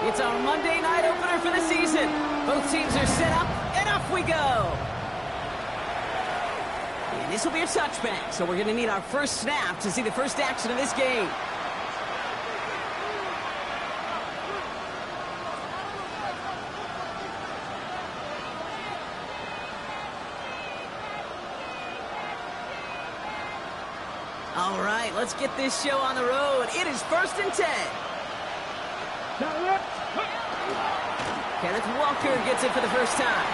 It's our Monday night opener for the season. Both teams are set up, and off we go. And this will be a touchback, so we're going to need our first snap to see the first action of this game. All right, let's get this show on the road. It is 1st and 10. Kenneth Walker gets it for the first time.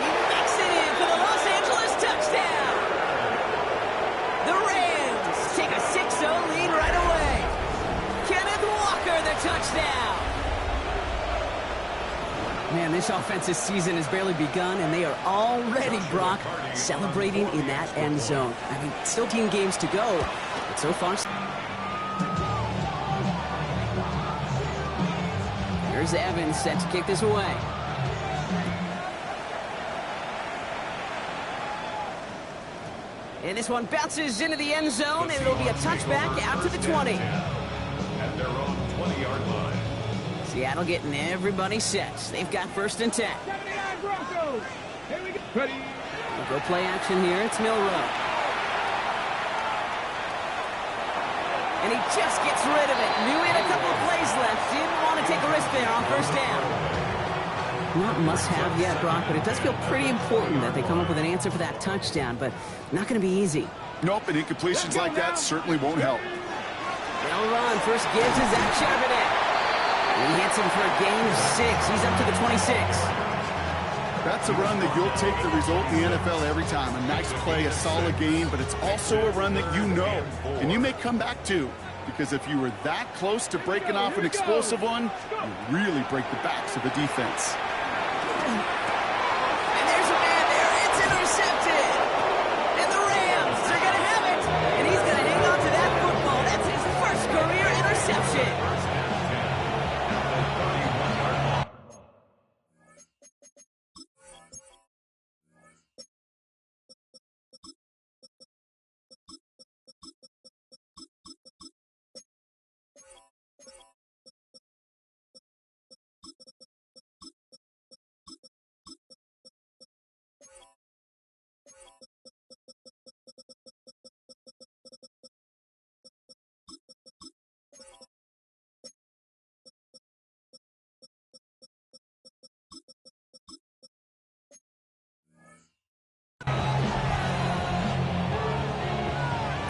He makes it in for the Los Angeles touchdown. The Rams take a 6-0 lead right away. Kenneth Walker, the touchdown. Man, this offensive season has barely begun, and they are already, Brock, celebrating in that end zone. I mean, still 10 games to go, but so far... Here's Evans set to kick this away. And this one bounces into the end zone, and it'll be a touchback out to the 20. At their own 20-yard line. Seattle getting everybody set. They've got 1st and 10. Ready. We'll go play action here. It's Milrow. And he just gets rid of it. Knew he had a couple of plays left. Didn't want to take a risk there on 1st down. Not must-have yet, Brock, but it does feel pretty important that they come up with an answer for that touchdown, but not going to be easy. Nope, and incompletions like that certainly won't help. They'll run. First give to Zach Charbonnet. He hits him for a gain of 6. He's up to the 26. That's a run that you'll take the result in the NFL every time. A nice play, a solid game, but it's also a run that you know, and you may come back to, because if you were that close to breaking off an explosive one, you really break the backs of the defense. And there's a man there. It's intercepted. And the Rams are going to have it. And he's going to hang on to that football. That's his first career interception.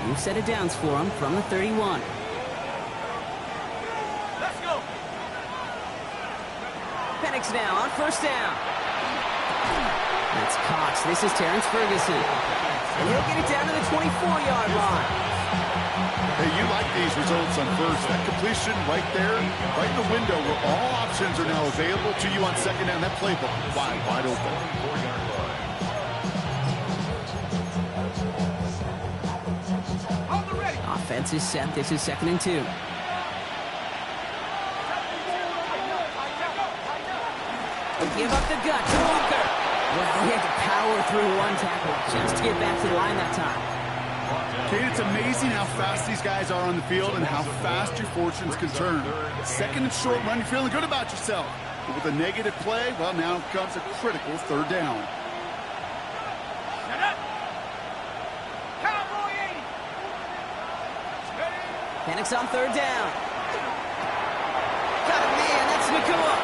New set of downs for him from the 31. Let's go. Penix now on 1st down. That's Cox. This is Terrence Ferguson. And he'll get it down to the 24-yard line. Hey, you like these results on first. That completion right there, right in the window where all options are now available to you on 2nd down. That playbook wide open. Offense is set. This is 2nd and 2. Give up the gut to Walker. Well, he had to power through one tackle just to get back to the line that time. Kate, it's amazing how fast these guys are on the field and how fast your fortunes can turn. 2nd and short run, you're feeling good about yourself. But with a negative play, well, now comes a critical 3rd down. Penix on 3rd down. Got a man. That's Nakua.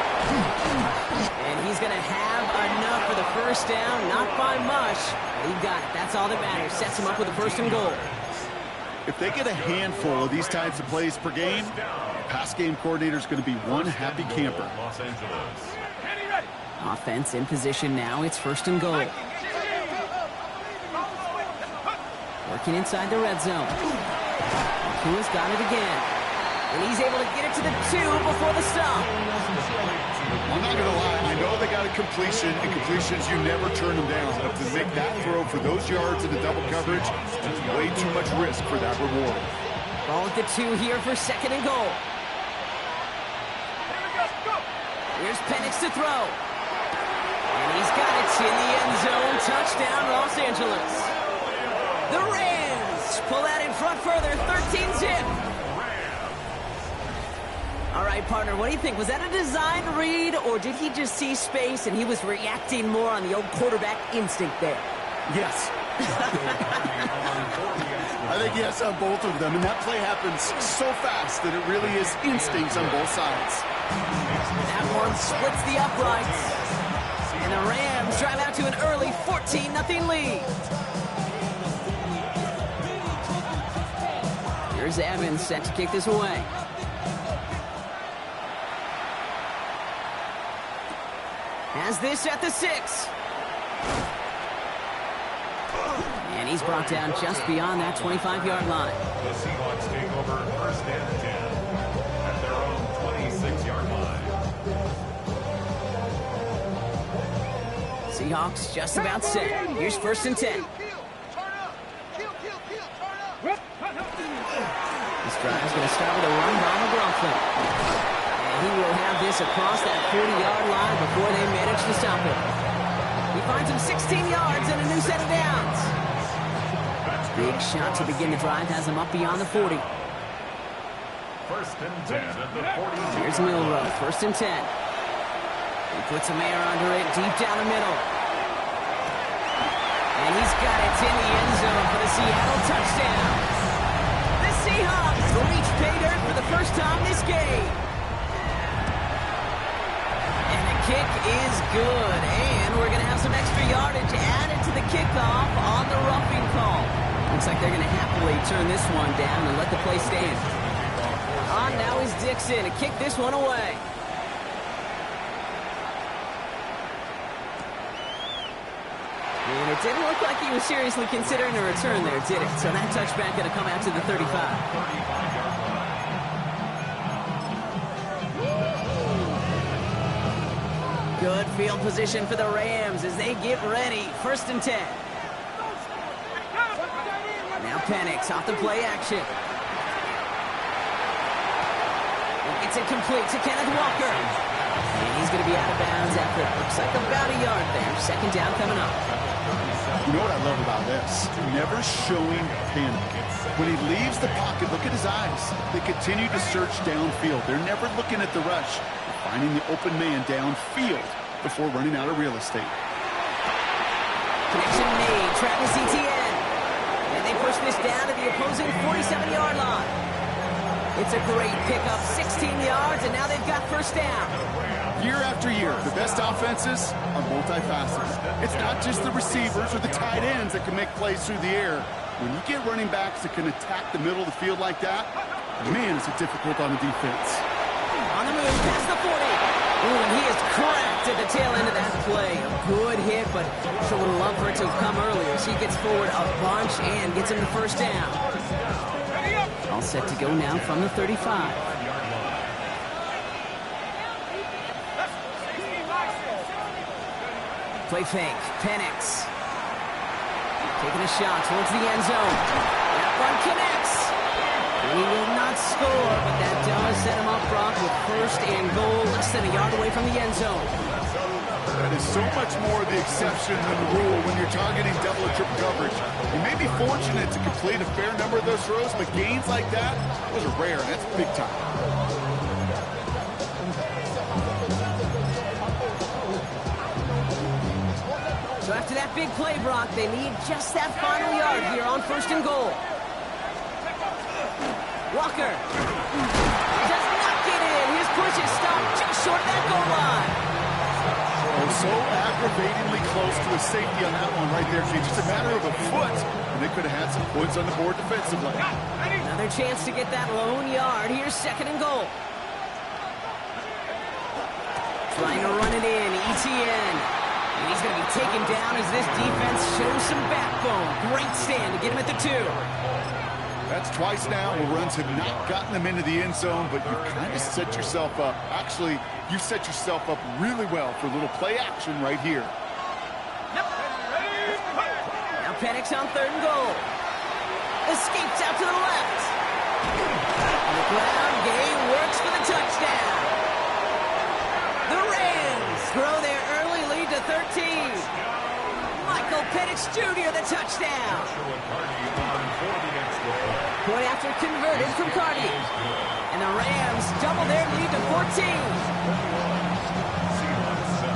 And he's going to have enough for the 1st down. Not by much. He got it. That's all that matters. Sets him up with a 1st and goal. If they get a handful of these types of plays per game, pass game coordinator is going to be one happy camper. Los Angeles. Offense in position now. It's 1st and goal. Working inside the red zone. Nakua's got it again. And he's able to get it to the 2 before the stop. I'm not going to lie. I know they got a completion, and completions, you never turn them down. But to make that throw for those yards in the double coverage, it's way too much risk for that reward. Ball at the 2 here for 2nd and goal. Here's Penix to throw. And he's got it in the end zone. Touchdown, Los Angeles. The Rams pull that in front further, 13-zip. All right, partner, what do you think? Was that a design read, or did he just see space and he was reacting more on the old quarterback instinct there? Yes. I think yes on both of them, and that play happens so fast that it really is instincts on both sides. That one splits the uprights, and the Rams drive out to an early 14-0 lead. Here's Evans set to kick this away. Has this at the 6. And he's brought down just beyond that 25-yard line. The Seahawks take over first and 10 at their own 26-yard line. Seahawks just about set. Here's first and 10. This drive is going to start with a run by McLaughlin. And he will have this across that 40-yard line before they manage to stop him. He finds him 16 yards and a new set of downs. Big shot to begin the drive has him up beyond the 40. First and 10 at the 40. Here's Milrow, first and 10. He puts some air under it, deep down the middle. And he's got it in the end zone for the Seattle touchdown. The Seahawks reach pay dirt for the first time this game. And the kick is good. And we're going to have some extra yardage added to the kickoff on the roughing call. Looks like they're going to happily turn this one down and let the play stand. On now is Dixon to kick this one away. And it didn't look like he was seriously considering a return there, did it? So that touchback going to come out to the 35. 35-yard line. Good field position for the Rams as they get ready. First and 10. Now Penix off the play action. It's incomplete to Kenneth Walker. And he's going to be out of bounds after it looks like about a yard there. Second down coming up. You know what I love about this? Never showing panic. When he leaves the pocket, look at his eyes. They continue to search downfield. They're never looking at the rush. They're finding the open man downfield before running out of real estate. Connection made. Travis Etienne. And they push this down to the opposing 47-yard line. It's a great pickup, 16 yards, and now they've got first down. Year after year, the best offenses are multifaceted. It's not just the receivers or the tight ends that can make plays through the air. When you get running backs that can attack the middle of the field like that, man, is it difficult on the defense. On the move, past the 40. Ooh, and he is cracked at the tail end of that play. A good hit, but sure would have loved for it to have come earlier. So he gets forward a bunch and gets him the first down. All set to go now from the 35. Play fake. Penix. Taking a shot towards the end zone. That one connects. He will not score, but that does set him up, Brock, with first and goal, less than a yard away from the end zone. That is so much more the exception than the rule when you're targeting double or triple coverage. You may be fortunate to complete a fair number of those throws, but gains like that, those are rare, and that's big time. So after that big play, Brock, they need just that final yard here on first and goal. Walker does not get in. His push is stopped just short of that goal line. Oh, so aggravatingly close to a safety on that one right there. Just a matter of a foot, and they could have had some points on the board defensively. Another chance to get that lone yard. Here's second and goal. Trying to run it in, Etienne. And he's going to be taken down as this defense shows some backbone. Great stand to get him at the 2. That's twice now where runs have not gotten them into the end zone, but you've kind of set yourself up. Actually, you've set yourself up really well for a little play action right here. Now Penix on third and goal. Escapes out to the left. On the ground, Gay works for the touchdown. The Rams grow their early lead to 13. Michael Penix Jr. the touchdown. Joshua Carney on 4 against converted from Cardi. And the Rams double their lead to 14. Seahawks 7.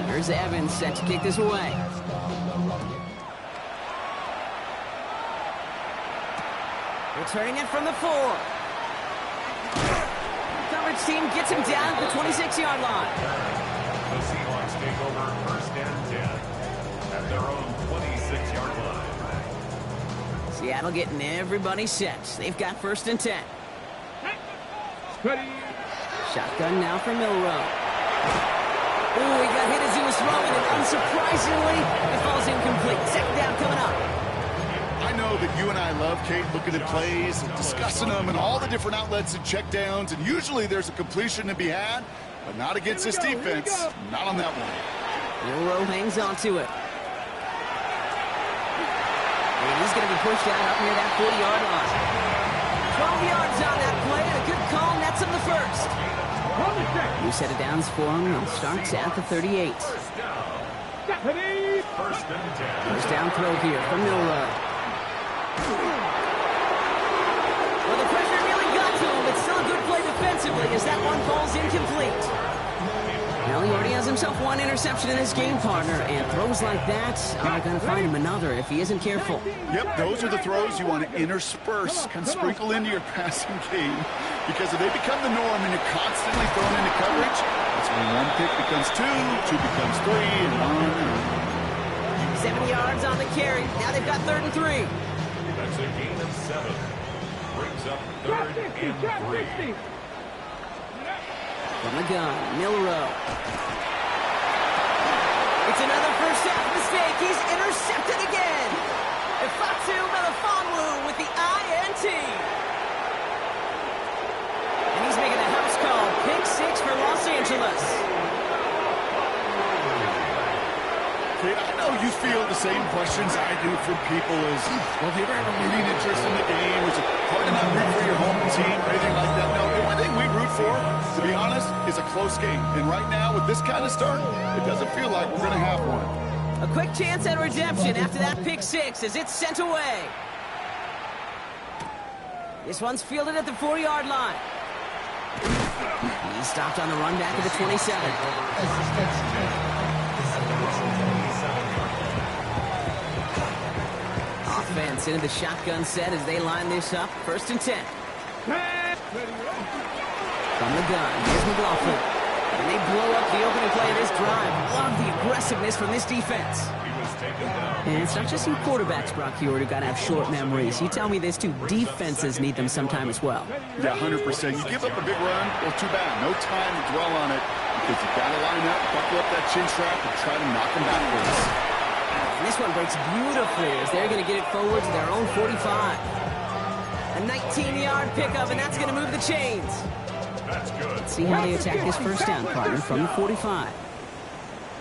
Here's Evans set to kick this away. Returning it from the 4. Coverage team gets him down at the 26-yard line. The Seahawks take over first and 10 at their own 26-yard line. Seattle getting everybody set. They've got first and 10. Shotgun now for Milrow. Ooh, he got hit as he was throwing, and unsurprisingly, it falls incomplete. Second down coming up. I know that you and I love, Kate, looking at plays and discussing them and all the different outlets and checkdowns, and usually there's a completion to be had, but not against this defense. Not on that one. Milrow hangs on to it. And he's going to be pushed out up near that 40-yard line. 12 yards on that play, and a good call nets him the first. New set of downs for him. He starts at the 38. First and 10. First down throw here from Milrow. Well, the pressure really got to him, but still a good play defensively as that one falls incomplete. Well, he already has himself one interception in his game, partner, and throws like that are going to find him another if he isn't careful. Yep, those are the throws you want to intersperse, kind of sprinkle into your passing game, because if they become the norm and you're constantly thrown into coverage, that's when one pick becomes two becomes three, and on and on. 7 yards on the carry. Now they've got 3rd and 3. That's a gain of 7. Brings up 3rd and 3. From the gun, Milrow. It's another first half mistake. He's intercepted again. Ifatu Melifonwu with the INT. And he's making a house call. Pick 6 for Los Angeles. Kate, I know you feel the same questions I do from people as, well, have you ever had a rooting interest in the game? Is it hard to not root for your home team or anything like that? No, the one thing we root for, to be honest, is a close game. And right now, with this kind of start, it doesn't feel like we're going to have one. A quick chance at redemption after that pick 6 as it's sent away. This one's fielded at the 4-yard line. He stopped on the run back at the 27. Offense into the shotgun set as they line this up. 1st and 10. From the gun, here's McLaughlin. And they blow up the opening play of this drive. Love the aggressiveness from this defense. And it's not just you quarterbacks, Brock Huard, who got to have short memories. You tell me this too, defenses need them sometime as well. Yeah, 100%. You give up a big run, well, too bad. No time to dwell on it because you've got to line up, buckle up that chin strap, and try to knock them backwards. And this one breaks beautifully as they're going to get it forward to their own 45. A 19-yard pickup, and that's going to move the chains. That's good. Let's see how they attack this first down, partner, from the 45.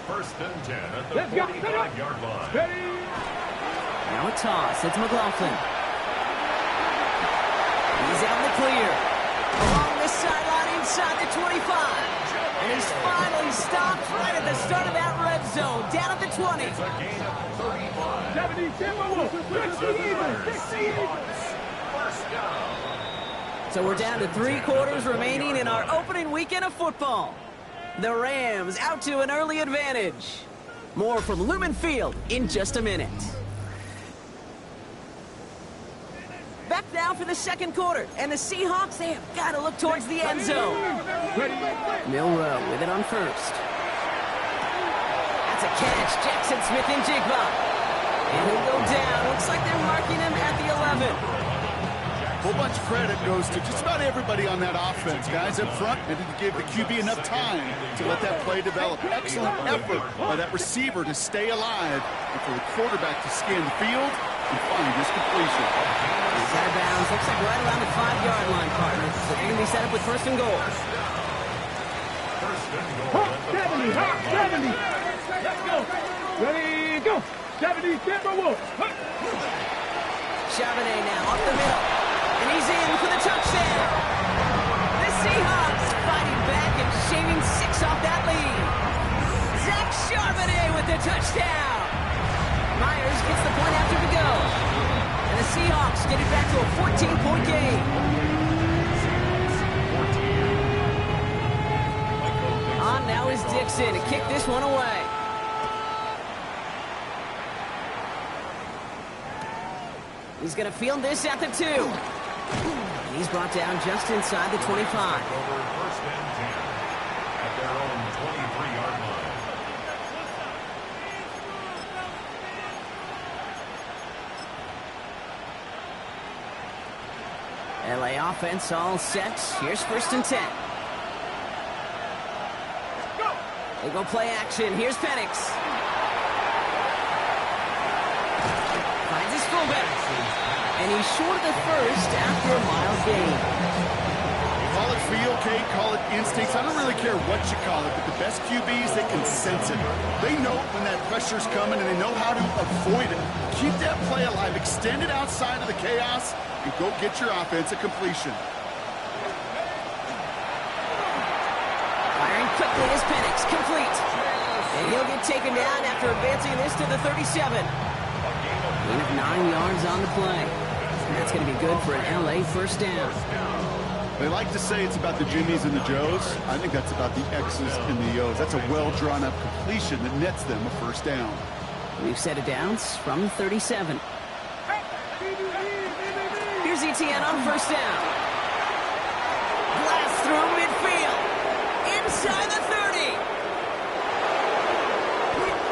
1st and 10 at the 45-yard line. Now a toss. It's McLaughlin. He's out in the clear. Along the sideline inside the 25. And he's finally stopped right at the start of that red zone. Down at the 20. It's a gain of 35. First down. So we're down to 3 quarters remaining in our opening weekend of football. The Rams out to an early advantage. More from Lumen Field in just a minute. Back now for the 2nd quarter. And the Seahawks, they have got to look towards the end zone. Milrow with it on 1st. That's a catch. Jackson Smith-Njigba. And he'll go down. Looks like they're marking him at the 11. A whole bunch of credit goes to just about everybody on that offense. Guys up front, they didn't give the QB enough time to let that play develop. Excellent effort by that receiver to stay alive and for the quarterback to scan the field and find his completion. He's out of bounds. Looks like right around the 5-yard line, partner. So they're going to be set up with 1st and goal. 70, 70. Let's go. Ready, go. 70, Timberwolves. Charbonnet now off the middle. And he's in for the touchdown. The Seahawks fighting back and get it back to a 14-point game. On now is Dixon to kick this one away. He's going to field this at the 2. And he's brought down just inside the 25. Over first and 10 at their own 23-yard line. LA offense all set. Here's first and 10. They go play action. Here's Penix. Finds his fullback. And he's short of the first after a mile gain. Call it feel, Kate, call it instincts. I don't really care what you call it, but the best QBs, they can sense it. They know when that pressure's coming, and they know how to avoid it. Keep that play alive. Extend it outside of the chaos, and go get your offense a completion. Firing quickly is Penix. Complete. And he'll get taken down after advancing this to the 37. Gain of 9 yards on the play. And that's going to be good for an LA first down. They like to say it's about the Jimmies and the Joes. I think that's about the X's and the O's. That's a well-drawn-up completion that nets them a first down. We've set it downs from the 37. Here's ETN on first down. Blast through midfield. Inside the 30.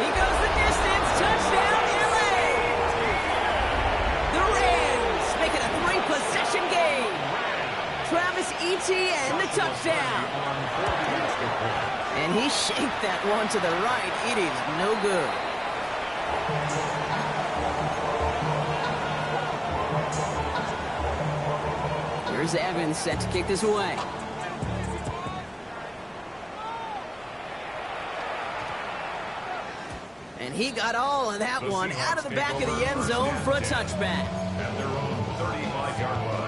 He goes the distance. Touchdown, LA. The Rams make it a 3-possession game. Travis Etienne, the touchdown. And he shaped that one to the right. It is no good. Here's Evans set to kick this away. And he got all of that one out of the back of the end zone for a touchback. At their own 35-yard line.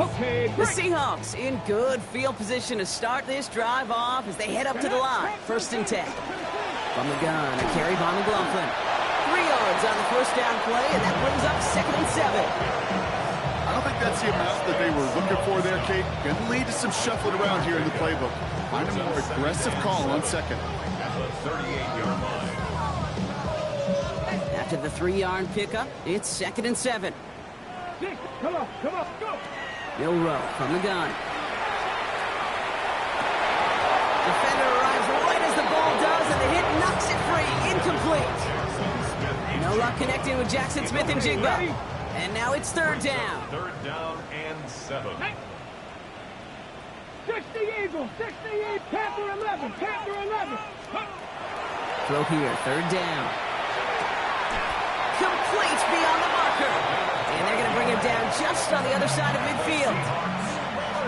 Okay, The Seahawks in good field position to start this drive off as they head up to the line. First and 10. From the gun, a carry by McLaughlin. 3 yards on the first down play, and that brings up second and 7. I don't think that's the amount that they were looking for there, Kate. Going to lead to some shuffling around here in the playbook. Find a more aggressive call on second. At the 38-yard line. After the 3-yard pickup, it's second and 7. come on, go. Bill Rowe from the gun. Defender arrives right as the ball does, and the hit knocks it free. Incomplete. No luck connecting with Jackson Smith and Jigba. And now it's third down. Third down and 7. 60 Eagles, 68, Panther 11. Throw here, third down. Complete beyond the marker. And they're going to bring him down just on the other side of midfield.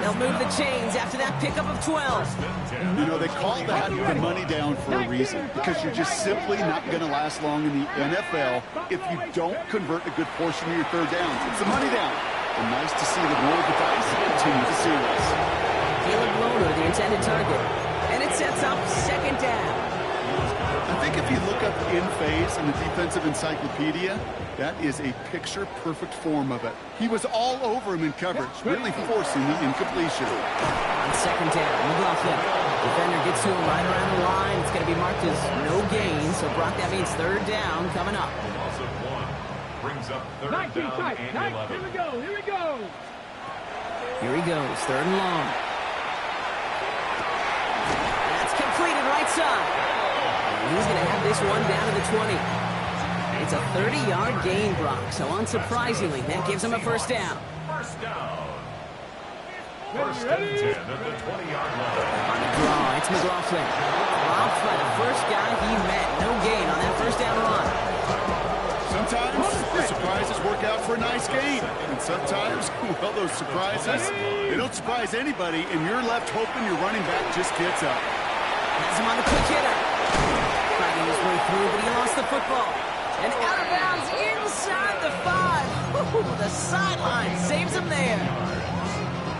They'll move the chains after that pickup of 12. You know, they call that the money down for a reason, because you're just simply not going to last long in the NFL if you don't convert a good portion of your third downs. It's the money down. And nice to see the roll of the dice continue to see this. Caleb Loner, the intended target. And it sets up second down. I think if you look up in phase in the defensive encyclopedia, that is a picture-perfect form of it. He was all over him in coverage, really forcing the incompletion. On second down, McLaughlin. Defender gets to him right around the line. It's going to be marked as no gain, so Brock, that means third down coming up. Loss of 1 brings up third down and 11. Here we go. Here he goes, third and long. That's completed right side. And he's going to have this one down to the 20. It's a 30-yard gain, Brock, so unsurprisingly, that gives him a first down. First down. First and 10 at the 20-yard line. On the draw, it's McLaughlin. Dropped by the first guy he met. No gain on that first down run. Sometimes the surprises work out for a nice game. And sometimes, well, those surprises, they don't surprise anybody, and you're left hoping your running back just gets up. Has him on the quick hitter. Fighting his way through, but he lost the football. And out of bounds inside the 5. Ooh, the sideline saves him there.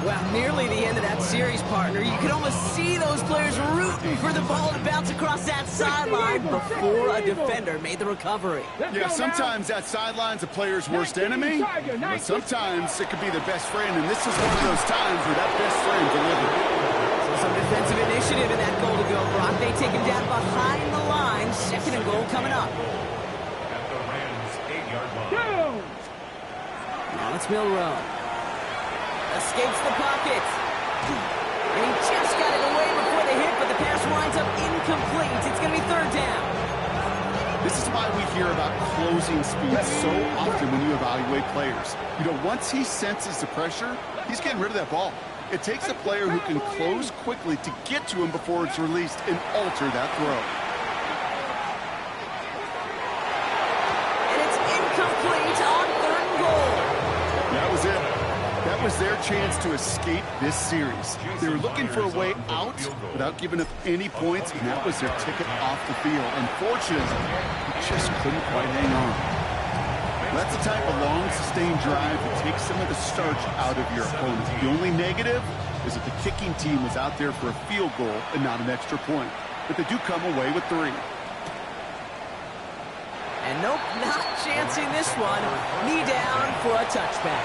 Well, nearly the end of that series, partner. You could almost see those players rooting for the ball to bounce across that sideline before a defender made the recovery. Yeah, sometimes that sideline's a player's worst enemy, but sometimes it could be their best friend, and this is one of those times where that best friend delivered. So some defensive initiative in that goal to go, Brock. They take him down behind the line. Second and goal coming up. At the Rams' 8-yard line. Now it's Milrow. Escapes the pocket. And he just got it away before the hit, but the pass winds up incomplete. It's going to be third down. This is why we hear about closing speed so often when you evaluate players. You know, once he senses the pressure, he's getting rid of that ball. It takes a player who can close quickly to get to him before it's released and alter that throw. And it's incomplete on third and goal. That was it. That was their chance to escape this series. They were looking for a way out without giving up any points, and that was their ticket off the field. Unfortunately, they just couldn't quite hang on. That's the type of long, sustained drive that takes some of the starch out of your opponent. The only negative is that the kicking team was out there for a field goal and not an extra point. But they do come away with 3. And nope, not chancing this one. Knee down for a touchback.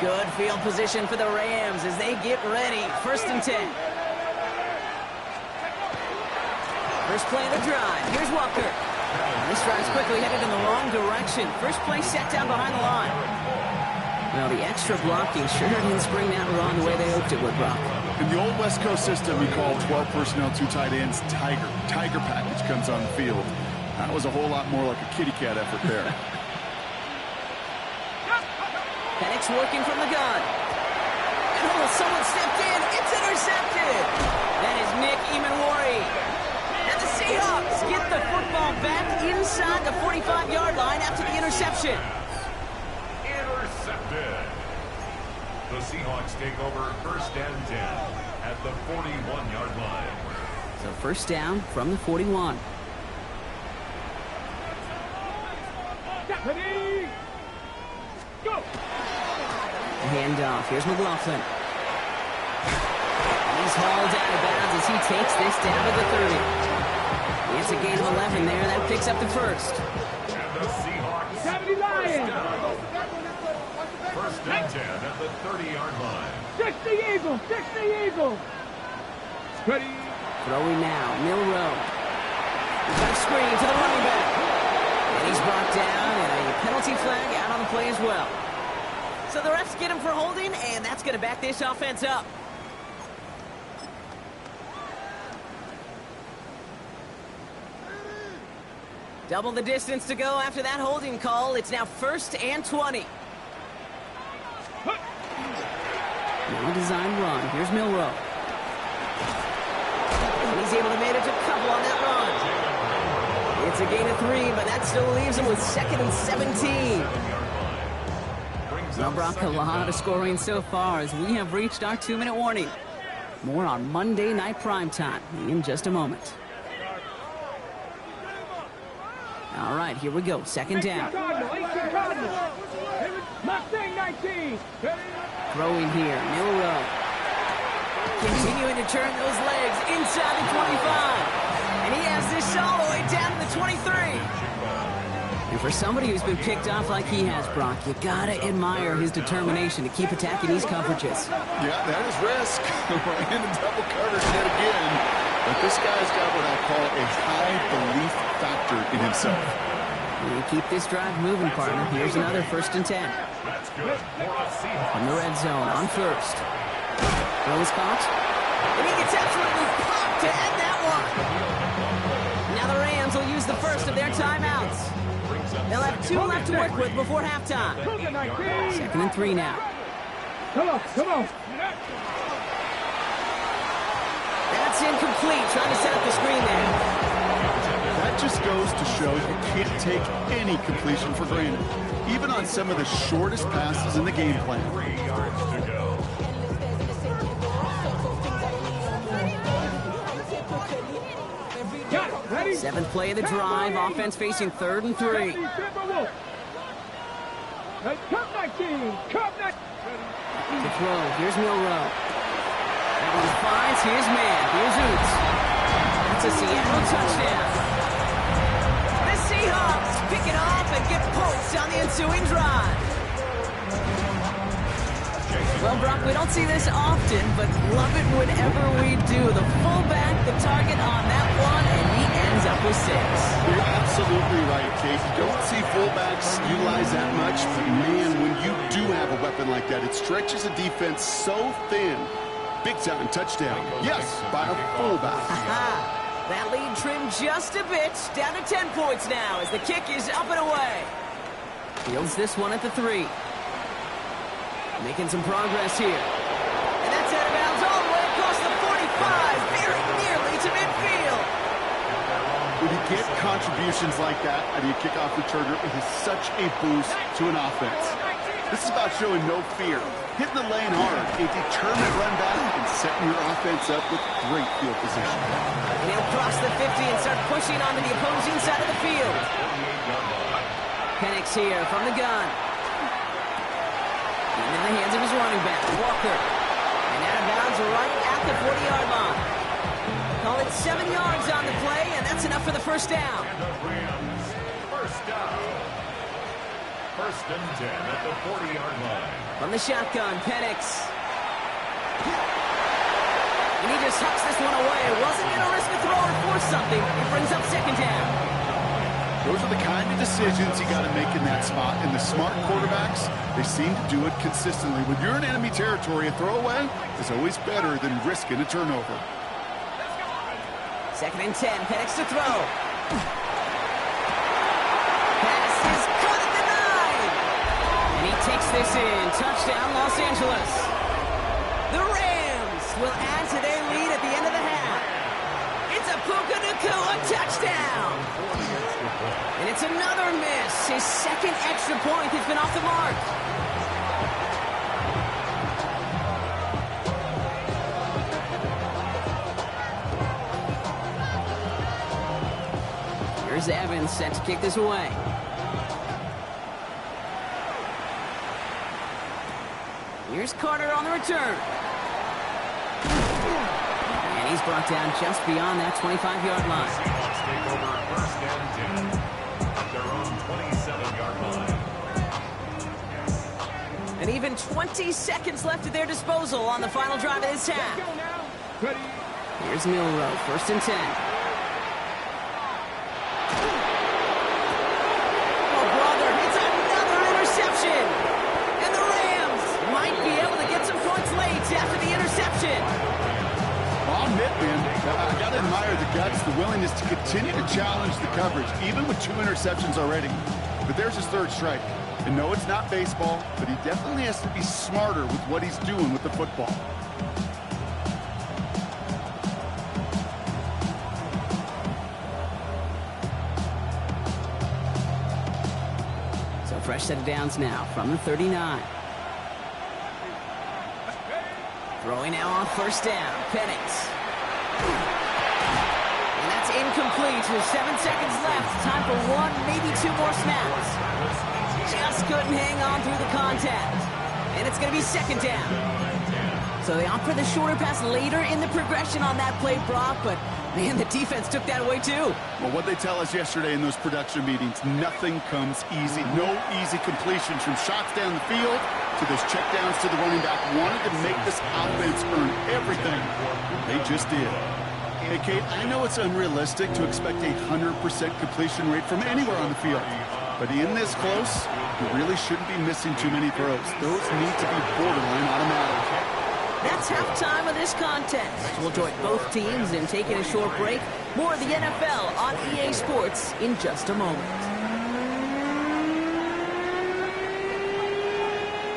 Good field position for the Rams as they get ready. First and 10. First play of the drive. Here's Walker. This drive's quickly headed in the wrong direction. First play set down behind the line. Well, the extra blocking sure didn't spring that run the way they hoped it would, Brock. In the old West Coast system, we call 12 personnel, 2 tight ends, Tiger. Tiger package comes on the field. That was a whole lot more like a kitty cat effort there. Penix working from the gun. And oh, someone stepped in. It's intercepted. That is Nick Emanwari. And the Seahawks get the football back inside the 45-yard line after the interception. Intercepted. The Seahawks take over first and 10 at the 41-yard line. So first down from the 41. Ready? Go! Handoff. Here's McLaughlin. He's hauled out of bounds as he takes this down to the 30. It's a gain of 11 there. That picks up the first. And the Seahawks 70 Lions! first and 10 at the 30-yard line. 60 Eagles! 60 Eagles! Ready? Throwing now. Milrow. He's got a screen to the running back. And he's brought down, and a penalty flag out on the play as well. So the refs get him for holding, and that's going to back this offense up. Double the distance to go after that holding call. It's now first and 20. Now a design run. Here's Milrow. And he's able to manage a couple on that run. It's a gain of 3, but that still leaves him with second and 17. Well, Brock, a lot of scoring so far as we have reached our 2-minute warning. More on Monday Night Primetime in just a moment. All right, here we go. Second down. Mustang 19! Throwing here, Milrow. Continuing to turn those legs inside the 25. And he has this all the way down to the 23. And for somebody who's been picked off like he has, Brock, you gotta admire his determination to keep attacking these coverages. Yeah, that is risk. We're in double coverage yet again. But this guy's got what I call a high belief factor in himself. You keep this drive moving, partner. Here's another first and 10. That's good for a Seahawks. From the red zone on first. Throw is caught. And he gets absolutely popped to end that one. Now the Rams will use the first of their timeouts. They'll have 2 left to work with before halftime. Second and 3 now. Come on, come on! That's incomplete. Trying to set up the screen there. That just goes to show you can't take any completion for granted, even on some of the shortest passes in the game plan. 3 yards to go. Got it, ready? 7th play of the drive. Offense facing 3rd and 3. Hey, come 19. Come 19. To throw. Here's Milrow. That one finds. Here's Mann. Here's Oots. It's a Seattle touchdown. The Seahawks pick it off and get points on the ensuing drive. Well, Brock, we don't see this often, but love it whenever we do. The fullback, the target on that one, and he ends up with 6. You're absolutely right, Kate. You don't see fullbacks utilize that much, but man, when you do have a weapon like that, it stretches a defense so thin. Big time touchdown. Yes, by a fullback. That lead trimmed just a bit. Down to 10 points now as the kick is up and away. Fields this one at the 3. Making some progress here. And that's out of bounds all the way across the 45, very nearly to midfield. When you get contributions like that out of your kickoff returner, it is such a boost to an offense. This is about showing no fear, hitting the lane hard, a determined run back, and setting your offense up with great field position. And he'll cross the 50 and start pushing onto the opposing side of the field. Penix here from the gun. In the hands of his running back, Walker. And out of bounds right at the 40-yard line. Call it 7 yards on the play, and that's enough for the first down. And the Rams, first down. First and 10 at the 40-yard line. From the shotgun, Penix. And he just hucks this one away. Wasn't going to risk a throw or force something. It brings up second down. Those are the kind of decisions you got to make in that spot. And the smart quarterbacks, they seem to do it consistently. When you're in enemy territory, a throwaway is always better than risking a turnover. Second and 10, Penix to throw. Pass is caught at the 9. And he takes this in. Touchdown, Los Angeles. The Rams will add to their lead at the end of the half. It's a Puka Nacua touchdown. And it's another miss. His second extra point has been off the mark. Here's Evans set to kick this away. Here's Carter on the return. And he's brought down just beyond that 25-yard line. Seahawks take over first and 10 at their own 27-yard line. And even 20 seconds left at their disposal on the final drive of this half. Ready. Here's Milrow, first and 10. Oh, brother, it's another interception. And the Rams might be able to get some points late after the interception. I'll admit, man, I got to admire the guts, the willingness to continue to challenge the coverage, even with 2 interceptions already. But there's his third strike. And no, it's not baseball, but he definitely has to be smarter with what he's doing with the football. So fresh set of downs now from the 39. Throwing now on first down, Penix. And that's incomplete with 7 seconds left. Time for 1, maybe 2 more snaps. Just couldn't hang on through the contact. And it's going to be second down. So they opt for the shorter pass later in the progression on that play, Brock, but man, the defense took that away too. Well, what they tell us yesterday in those production meetings, nothing comes easy. No easy completions from shots down the field to those checkdowns to the running back. Wanted to make this offense earn everything. They just did. Hey, Kate, I know it's unrealistic to expect a 100% completion rate from anywhere on the field. But in this close, you really shouldn't be missing too many throws. Those need to be borderline automatic. That's halftime of this contest. We'll join both teams in taking a short break. More of the NFL on EA Sports in just a moment.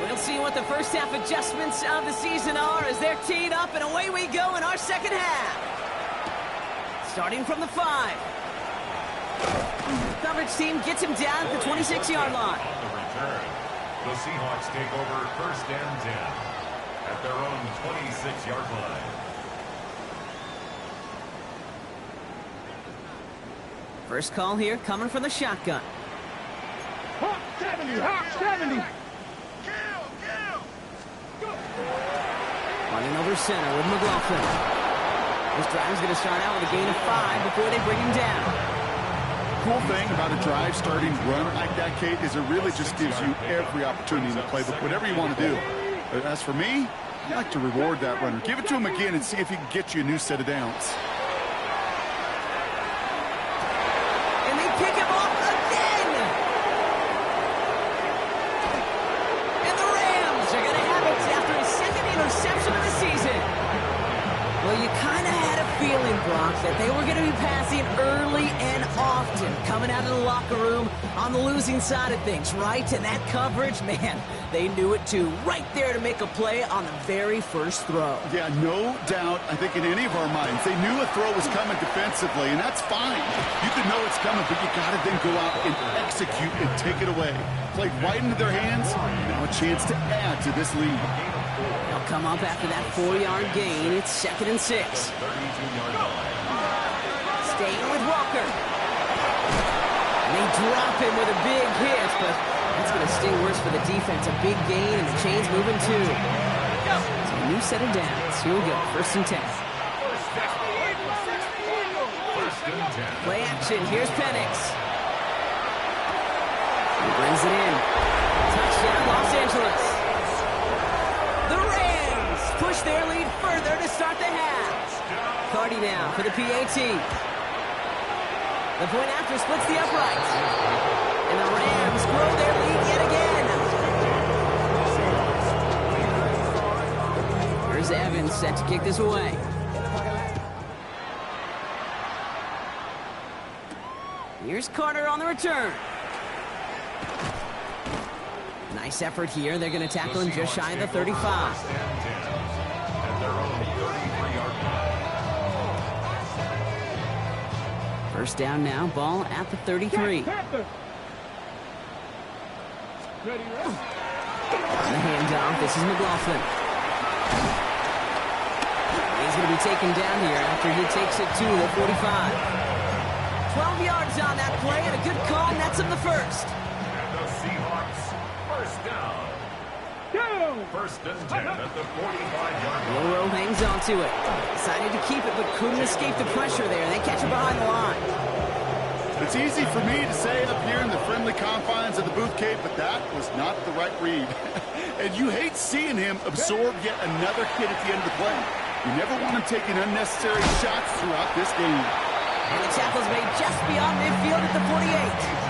We'll see what the first half adjustments of the season are as they're teed up, and away we go in our second half. Starting from the 5. Coverage team gets him down at the 26-yard line. On the return, the Seahawks take over first and 10 at their own 26-yard line. First call here coming from the shotgun. Hawk 70, Hawk 70. Running over center with McLaughlin. This drive's going to start out with a gain of 5 before they bring him down. Cool thing about a drive starting run like that, Kate, is it really just gives you every opportunity in the playbook, whatever you want to do. But as for me, I like to reward that runner. Give it to him again and see if he can get you a new set of downs. And they pick him off again! And the Rams are going to have it after his second interception of the season. Well, you kind of had a feeling, Brock, that they were going to be passing early and often, coming out of the locker room on the losing side of things, right? And that coverage, man, they knew it too. Right there to make a play on the very first throw. Yeah, no doubt, I think in any of our minds, they knew a throw was coming defensively, and that's fine. You can know it's coming, but you got to then go out and execute and take it away. Played right into their hands, now a chance to add to this lead. They'll come up after that 4-yard gain. It's 2nd and 6. Staying with Walker. And they drop him with a big hit, but that's going to sting worse for the defense. A big gain, and the chain's moving too. So a new set of downs. Here we go, 1st and 10. Play action, here's Penix. He brings it in. Touchdown, Los Angeles. The Rams push their lead further to start the half. Cardi now for the PAT. The point after splits the uprights. And the Rams grow their lead yet again. Here's Evans set to kick this away. Here's Carter on the return. Nice effort here. They're going to tackle him just shy of the 35. First down now, ball at the 33. On the handoff, this is McLaughlin. He's going to be taken down here after he takes it to the 45. 12 yards on that play, and a good call nets him the first. And the Seahawks, first down. 1st and 10 at the 45-yard line. Loro hangs on to it. Decided to keep it, but couldn't escape the pressure there. They catch it behind the line. It's easy for me to say up here in the friendly confines of the booth, Kate, but that was not the right read. And you hate seeing him absorb yet another hit at the end of the play. You never want him taking unnecessary shots throughout this game. And the tackle's made just beyond midfield at the 48.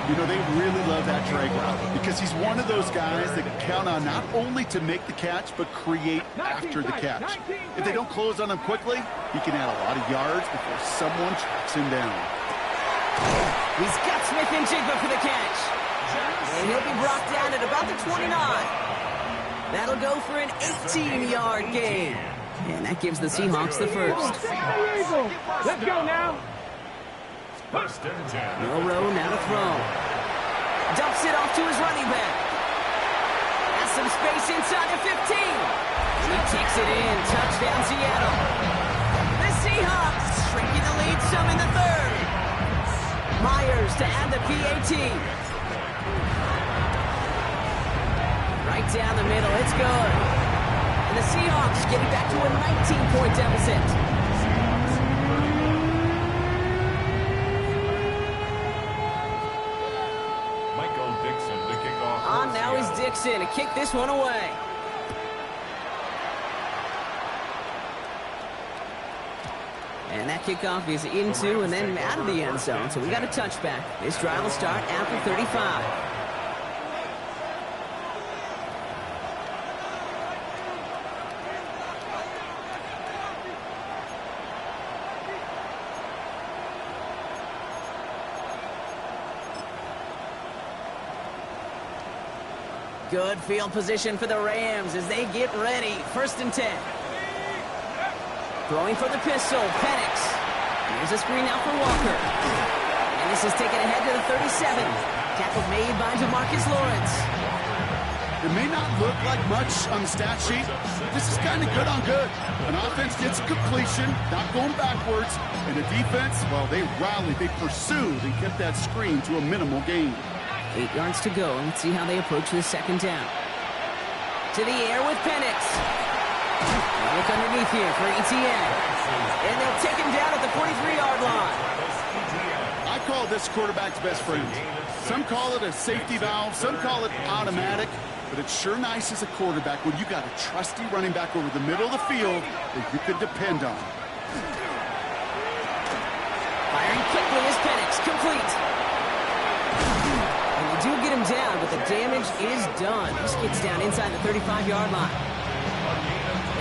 You know, they really love that drag route because he's one of those guys that can count on not only to make the catch, but create after the catch. If they don't close on him quickly, he can add a lot of yards before someone tracks him down. He's got Smith and Jigba for the catch. And he'll be brought down at about the 29. That'll go for an 18-yard gain. And that gives the Seahawks the first. Let's go now. 1st and 10. Loro now to throw. Dumps it off to his running back. Has some space inside the 15. He takes it in. Touchdown, Seattle. The Seahawks shrinking the lead some in the 3rd. Myers to add the PAT. Right down the middle. It's good. And the Seahawks getting back to a 19-point deficit. Now is Dixon to kick this one away. And that kickoff is into and then out of the end zone. So we got a touchback. This drive will start at the 35. Good field position for the Rams as they get ready. 1st and 10. Throwing for the pistol, Penix. Here's a screen now for Walker. And this is taken ahead to the 37. Tackle made by DeMarcus Lawrence. It may not look like much on the stat sheet. This is kind of good on good. An offense gets a completion, not going backwards. And the defense, well, they rallied, they pursued, and kept that screen to a minimal gain. 8 yards to go. Let's see how they approach this 2nd down. To the air with Penix. underneath here for ETN. And they'll take him down at the 43-yard line. I call this quarterback's best friend. Some call it a safety valve, some call it automatic, but it's sure nice as a quarterback when you got a trusty running back over the middle of the field that you can depend on. Firing quickly is Penix, complete. And they do get him down, but the damage is done. He gets down inside the 35-yard line.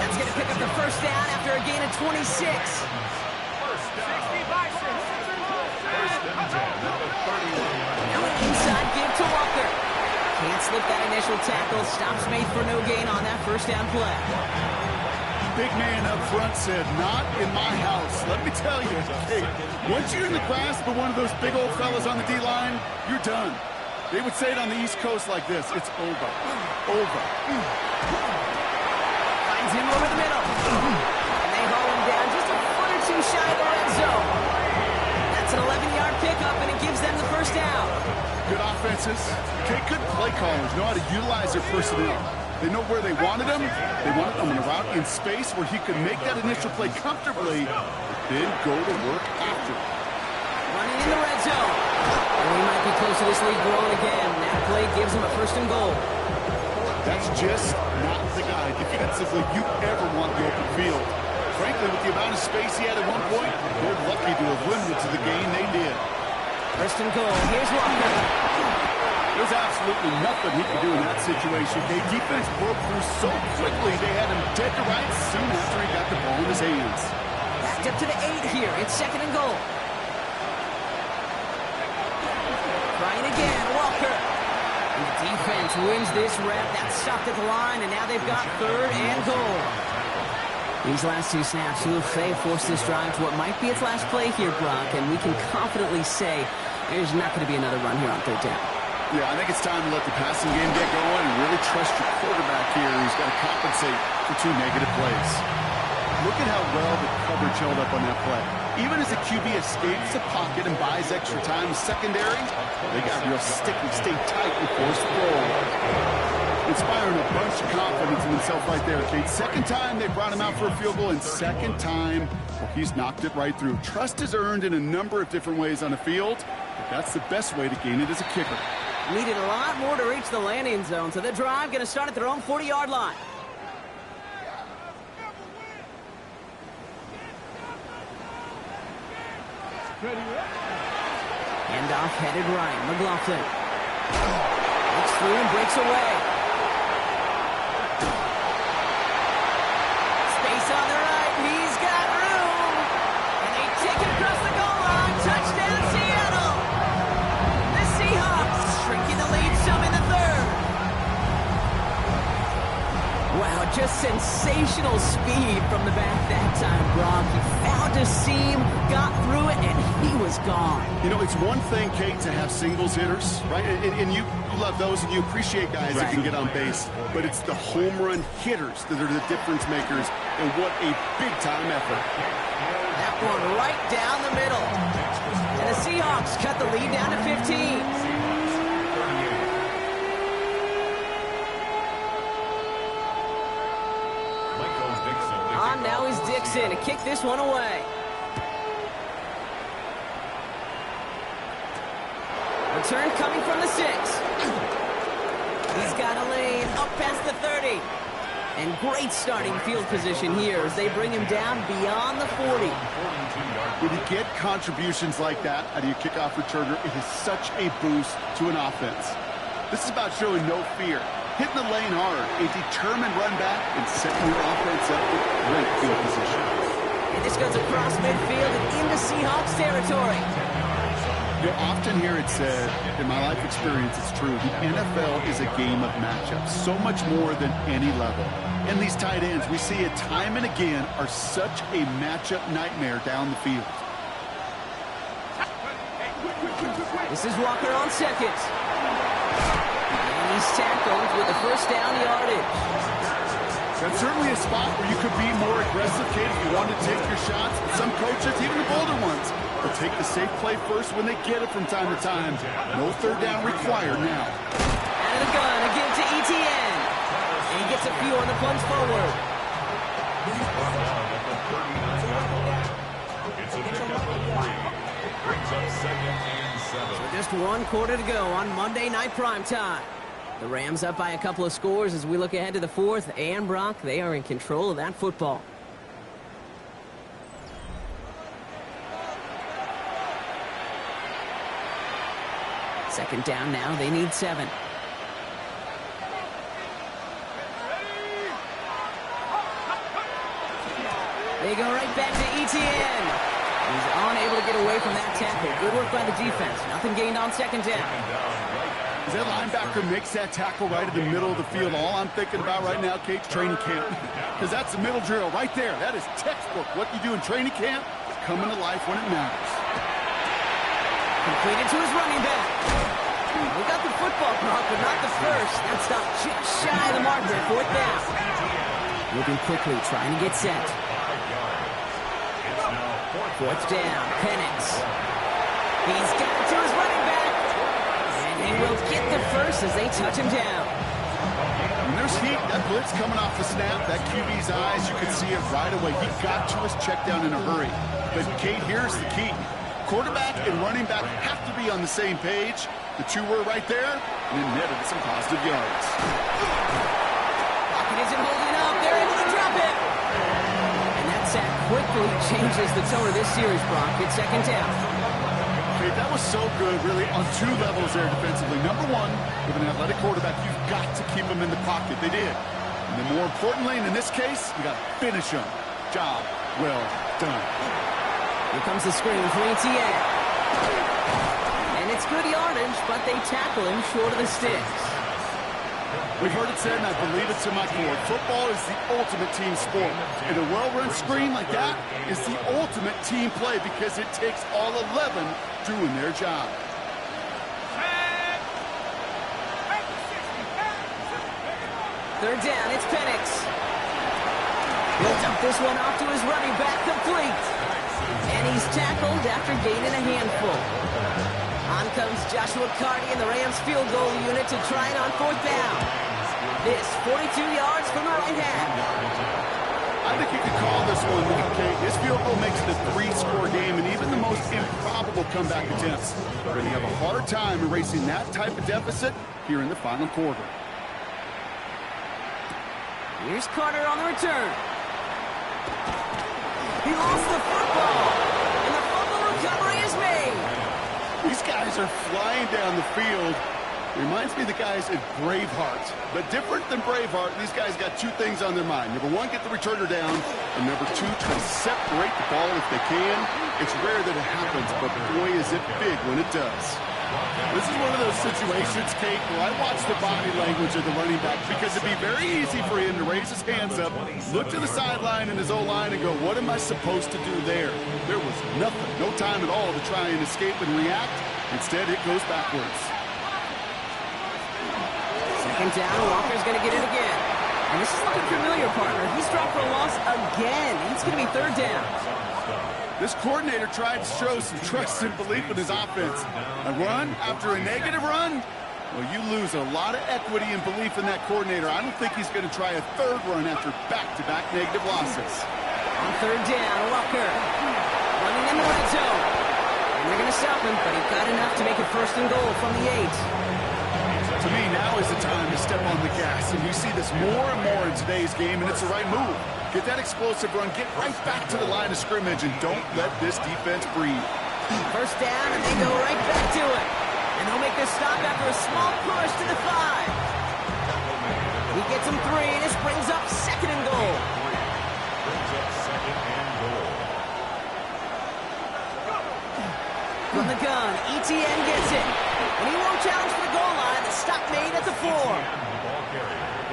That's going to pick up the first down after a gain of 26. Now an inside give to Walker. Can't slip that initial tackle. Stops Maith for no gain on that first down play. Big man up front said, not in my house. Let me tell you, hey, once you're in the grasp of one of those big old fellas on the D-line, you're done. They would say it on the East Coast like this, it's over. Over. Finds him over the middle. And they haul him down just a foot or two shy of the red zone. That's an 11-yard pickup, and it gives them the first down. Good offenses. Okay, good play callers know how to utilize their personnel. They know where they wanted him. They wanted him in a route in space where he could make that initial play comfortably, but then go to work after. Running in the red zone. And we might be close to this league growing again. That play gives him a first and goal. That's just not the guy defensively you ever want the open field. Frankly, with the amount of space he had at one point, they're lucky to have limited to the game they did. First and goal. Here's Walker. There's absolutely nothing he could do in that situation. The defense broke through so quickly, they had him dead to rights soon after he got the ball in his hands. Backed up to the 8 here. It's second and goal. Trying again, Walker. The defense wins this rep. That's stopped at the line, and now they've got third and goal. These last two snaps, UFA forced this drive to what might be its last play here, Brock, and we can confidently say there's not going to be another run here on third down. Yeah, I think it's time to let the passing game get going and really trust your quarterback here. He's got to compensate for 2 negative plays. Look at how well the coverage held up on that play. Even as the QB escapes the pocket and buys extra time in secondary, they got real sticky, stay tight and forced roll. Inspiring a bunch of confidence in himself right there, Kate. Second time they brought him out for a field goal, and second time, well, he's knocked it right through. Trust is earned in a number of different ways on the field, but that's the best way to gain it as a kicker. Needed a lot more to reach the landing zone, so the drive going to start at their own 40-yard line. Handoff headed right. McLaughlin looks through and breaks away. Space on the right. He's got room. And they take it across the goal line. Touchdown, Seattle. The Seahawks shrinking the lead some in the third. Wow, just sensational speed from the back that time, Brock. He found a seam, got through it, and he was gone. You know, it's one thing, Kate, to have singles hitters, right? And you love those, and you appreciate guys that can get on base. But it's the home run hitters that are the difference makers, and what a big-time effort. That one right down the middle. And the Seahawks cut the lead down to 15. Now is Dixon to kick this one away. Return coming from the 6. He's got a lane up past the 30. And great starting field position here as they bring him down beyond the 40. When you get contributions like that out of your kickoff returner, it is such a boost to an offense. This is about showing no fear. Hitting the lane hard, a determined run back, and setting your offense up with great field position. And this goes across midfield and into Seahawks territory. You often hear it said, in my life experience, it's true, the NFL is a game of matchups, so much more than any level. And these tight ends, we see it time and again, are such a matchup nightmare down the field. This is Walker on second. He's tackled with the first down yardage. That's certainly a spot where you could be more aggressive, Kate, if you want to take your shots. Some coaches, even the bolder ones, will take the safe play first when they get it from time to time. No third down required now. Out of the gun, again to ETN. And he gets a few on the plunge forward. 1 quarter to go on Monday Night Primetime. The Rams up by a couple of scores as we look ahead to the fourth. And Brock, they are in control of that football. Second down now. They need 7. They go right back to Etienne. He's unable to get away from that tackle. Good work by the defense. Nothing gained on second down. As that linebacker makes that tackle right in the middle of the field, all I'm thinking about right now, Kate's training camp. Because that's the middle drill right there. That is textbook. What you do in training camp is coming to life when it matters. Completed to his running back. We got the football, Brock, but not the first. That stopped just shy of the marker. Fourth down. Moving quickly, trying to get set. Fourth down, Penix. He's got it to his running back. And he will get the first as they touch him down. When there's heat, that blitz coming off the snap, that QB's eyes, you can see it right away. He got to his check down in a hurry. But, Kate, here's the key. Quarterback and running back have to be on the same page. The two were right there, and it netted some positive yards. Pocket isn't holding up. They're able to drop it. And that sack quickly changes the tone of this series, Brock. It's second down. Okay, that was so good, really, on 2 levels there defensively. Number 1, with an athletic quarterback, you've got to keep him in the pocket. They did. And then more importantly, and in this case, you got to finish him. Job well done. Here comes the screen for Etienne. And it's good yardage, but they tackle him short of the sticks. We've heard it said, and I believe it to my core, football is the ultimate team sport. And a well-run screen like that is the ultimate team play because it takes all 11 doing their job. Third down, it's Penix. He'll dump this one off to his running back, complete. And he's tackled after gaining a handful. On comes Joshua Carty and the Rams field goal unit to try it on fourth down. This 42 yards from the right hand. I think you could call this one, okay, this field goal makes it a 3-score game, and even the most improbable comeback attempts are going to have a hard time erasing that type of deficit here in the final quarter. Here's Carter on the return. He lost the football, and the fumble recovery is made. These guys are flying down the field. Reminds me of the guys at Braveheart. But different than Braveheart, these guys got 2 things on their mind. Number 1, get the returner down. And number 2, try to separate the ball if they can. It's rare that it happens, but boy, is it big when it does. This is one of those situations, Kate, where I watch the body language of the running back because it'd be very easy for him to raise his hands up, look to the sideline in his O-line and go, what am I supposed to do there? There was nothing, no time at all to try and escape and react. Instead, it goes backwards. Second down, Walker's going to get it again. And this is looking familiar, partner. He's dropped for a loss again. It's going to be third down. This coordinator tried to show some trust and belief in his offense. A run after a negative run? Well, you lose a lot of equity and belief in that coordinator. I don't think he's going to try a third run after back-to-back negative losses. On third down, Walker running in the red zone. And they're going to stop him, but he got enough to make it first and goal from the 8. To me, now is the time to step on the gas, and you see this more and more in today's game, and it's the right move. Get that explosive run, get right back to the line of scrimmage, and don't let this defense breathe. First down, and they go right back to it. And they'll make this stop after a small push to the 5. He gets him 3, and this brings up second and goal. From the gun, Etienne gets it. And he won't challenge for the goal line. The stop made at the 4.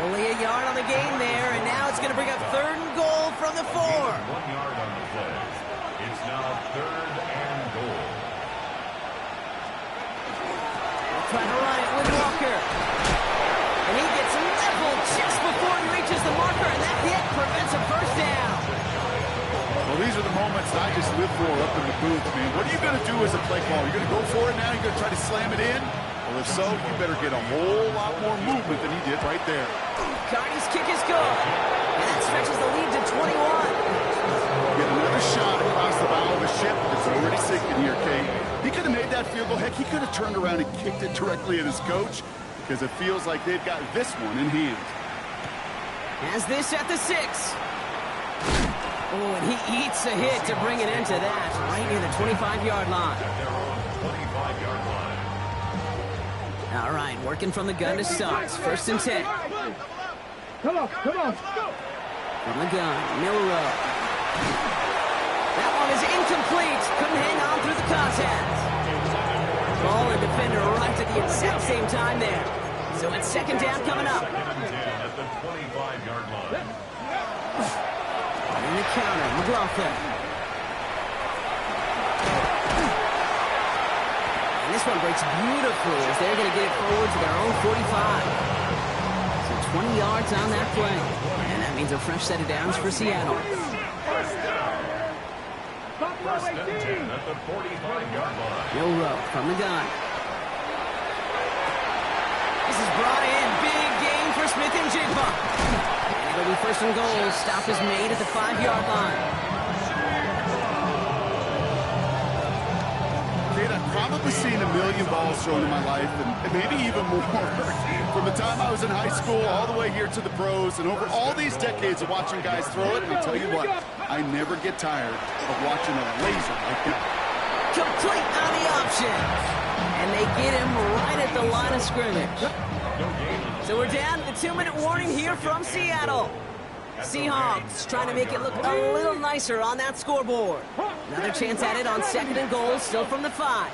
Only a yard on the game there, and now it's going to bring up third and goal from the 4. 1 yard on the play. It's now third and goal. They'll try to run it with Walker. And he gets leveled just before he reaches the marker, and that hit prevents a first down. Well, these are the moments that I just live for up in the booth, man. What are you going to do as a play caller? You're going to go for it now? You're going to try to slam it in? Well, if so, you better get a whole lot more movement than he did right there. Carney's kick is good. And that stretches the lead to 21. Get another shot across the bow of a ship that's already sinking here, Kate. He could have made that field goal. Heck, he could have never turned around and kicked it directly at his coach because it feels like they've got this one in hand. Has this at the 6. Oh, and he eats a hit to bring it into that, right near the 25-yard line. At their own 25-yard line. All right, working from the gun to start. 1st and 10. Come on, come on. From the gun, Milrow. That one is incomplete. Couldn't hang on through the contact. Ball and defender right at the exact same time there. So it's 2nd down coming up. 2nd and 10 at the 25-yard line. In the counter, McLaughlin. And this one breaks beautifully as they're going to get it forward to their own 45. So 20 yards on that play. And that means a fresh set of downs for Seattle. First and 10 at the 45-yard line. Milrow from the gun. This is brought in. Big gain for Smith and Jigba. And it'll be 1st and goal. Stop is made at the 5-yard line. Kate, I've probably seen a million balls thrown in my life, and maybe even more. From the time I was in high school all the way here to the pros, and over all these decades of watching guys throw it, I'll tell you what, I never get tired of watching a laser like that. Complete on the option. And they get him right at the line of scrimmage. So we're down to the 2-minute warning here from Seattle. Seahawks trying to make it look a little nicer on that scoreboard. Another chance at it on 2nd and goal, still from the 5.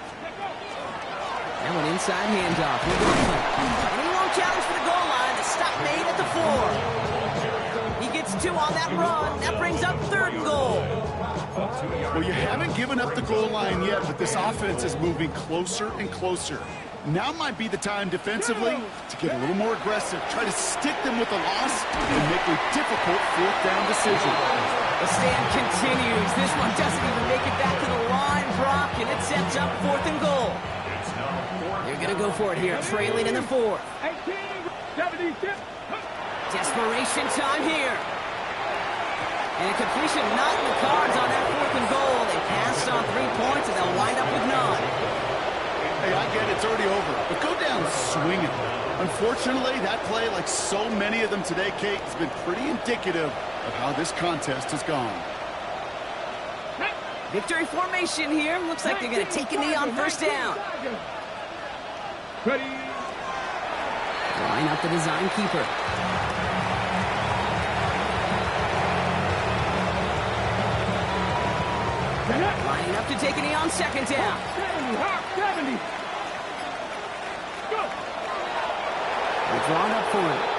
That one inside handoff. And he won't challenge for the goal line. The stop made at the 4. He gets 2 on that run. That brings up 3rd and goal. Well, you haven't given up the goal line yet, but this offense is moving closer and closer. Now might be the time defensively to get a little more aggressive, try to stick them with a loss, and make a difficult 4th down decision. The stand continues. This one doesn't even make it back to the line, Brock, and it sets up 4th and goal. They're going to go for it here, trailing in the 4th. 76. Desperation time here. And a completion not in the cards on that 4th and goal. They passed on 3 points, and they'll wind up with none. Hey, I get it, it's already over, but go down swinging. Unfortunately, that play, like so many of them today, Kate, has been pretty indicative of how this contest has gone. Victory formation here. Looks like they're going to take a knee on 1st down. Ready. Line up the design keeper. Lining up to take a knee on 2nd down. 70. Go. They're drawn up for it.